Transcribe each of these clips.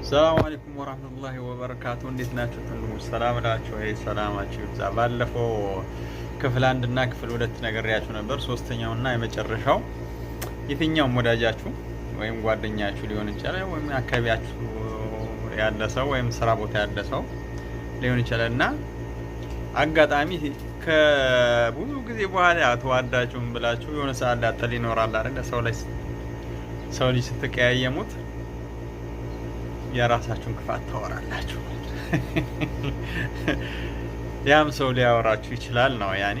ሰላም አለይኩም ወራህመቱላሂ ወበረካቱ። እንዴት ናችሁ? ወንድሞች ሰላም ናችሁ? ሰላማችሁ ይብዛ። ባለፈው ክፍል 1 እና ክፍል 2 ነግሬያችሁ ነበር። ሶስተኛውና የመጨረሻው የትኛውም ወዳጃችሁ ወይም ጓደኛችሁ ሊሆን ይችላል፣ ወይም አካባቢያችሁ ያለ ሰው ወይም ስራ ቦታ ያለ ሰው ሊሆን ይችላል እና አጋጣሚ ከብዙ ጊዜ በኋላ ተዋዳችሁም ብላችሁ የሆነ ሰዓት ላይ ጥል ይኖራል አይደል? ሰው ልጅ ስትቀያየሙት የራሳችሁን ክፋት ታወራላችሁ። ያም ሰው ሊያወራችሁ ይችላል ነው ያኔ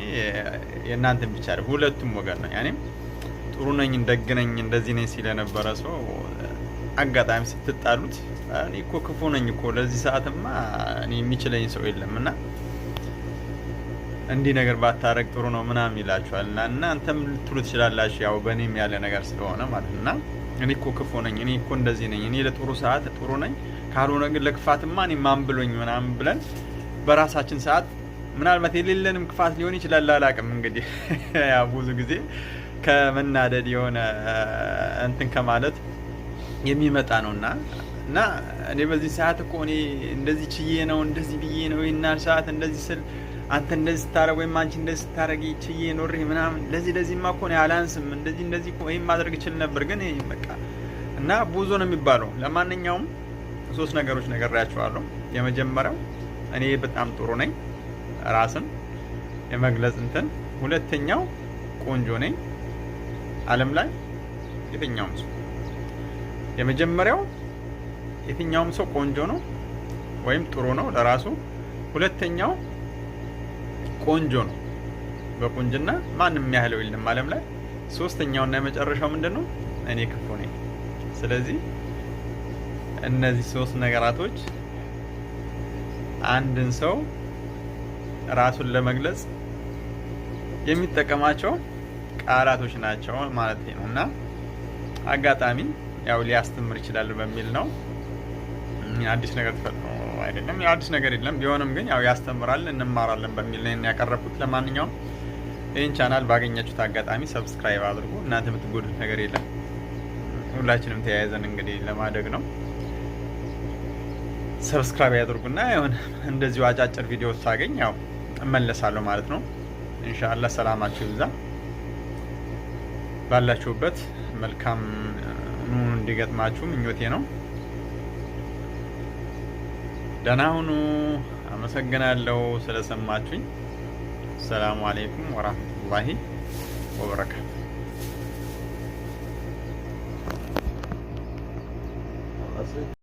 የእናንተን ብቻ አይደል፣ ሁለቱም ወገን ነው። ያኔ ጥሩ ነኝ ደግ ነኝ እንደዚህ ነኝ ሲል የነበረ ሰው አጋጣሚ ስትጣሉት እኔ እኮ ክፉ ነኝ እኮ ለዚህ ሰዓትማ እኔ የሚችለኝ ሰው የለም እና እንዲህ ነገር ባታረግ ጥሩ ነው ምናምን ይላችኋል እና እናንተም ልትሉ ትችላላችሁ። ያው በእኔም ያለ ነገር ስለሆነ ማለት እና እኔ እኮ ክፉ ነኝ፣ እኔ እኮ እንደዚህ ነኝ፣ እኔ ለጥሩ ሰዓት ጥሩ ነኝ፣ ካልሆነ ግን ለክፋትማ እኔ ማን ብሎኝ ምናምን ብለን በራሳችን ሰዓት ምናልባት የሌለንም ክፋት ሊሆን ይችላል፣ አላውቅም። እንግዲህ ያው ብዙ ጊዜ ከመናደድ የሆነ እንትን ከማለት የሚመጣ ነውና እና እኔ በዚህ ሰዓት እኮ እኔ እንደዚህ ችዬ ነው እንደዚህ ብዬ ነው ይናል ሰዓት እንደዚህ ስል አንተ እንደዚህ ስታረግ ወይም አንቺ እንደዚህ ስታረጊ ችዬ ኖሬ ምናምን ለዚህማ እኮ ነው አላንስም እንደዚህ እኮ ይሄን ማድረግ ይችል ነበር ግን በቃ እና ብዙ ነው የሚባለው። ለማንኛውም 3 ነገሮች ነግሬያችኋለሁ። የመጀመሪያው እኔ በጣም ጥሩ ነኝ፣ ራስን የመግለጽ እንትን። ሁለተኛው ቆንጆ ነኝ ዓለም ላይ የትኛውም ሰው። የመጀመሪያው የትኛውም ሰው ቆንጆ ነው ወይም ጥሩ ነው ለራሱ። ሁለተኛው ቆንጆ ነው፣ በቁንጅና ማንም ያህለው የለም ዓለም ላይ። ሶስተኛውና የመጨረሻው ምንድነው? እኔ ክፉ ነኝ። ስለዚህ እነዚህ 3 ነገራቶች አንድን ሰው ራሱን ለመግለጽ የሚጠቀማቸው ቃላቶች ናቸው ማለት ነው እና አጋጣሚ ያው ሊያስተምር ይችላል በሚል ነው። አዲስ ነገር ተፈጥሮ አይደለም፣ ያው አዲስ ነገር የለም። ቢሆንም ግን ያው ያስተምራል እንማራለን በሚል ነው ያቀረብኩት። ለማንኛውም ይህን ቻናል ባገኛችሁት አጋጣሚ ሰብስክራይብ አድርጉ። እናንተ የምትጎዱት ነገር የለም። ሁላችንም ተያይዘን እንግዲህ ለማደግ ነው። ሰብስክራይብ ያድርጉና የሆነ እንደዚሁ አጫጭር ቪዲዮ ሳገኝ ያው እመለሳለሁ ማለት ነው። ኢንሻአላህ ሰላማችሁ ይብዛ። ባላችሁበት መልካም እንዲገጥማችሁ ምኞቴ ነው። ደህና ሁኑ። አመሰግናለሁ ስለሰማችሁኝ። ሰላም አለይኩም ወራህመቱላሂ ወበረካቱ።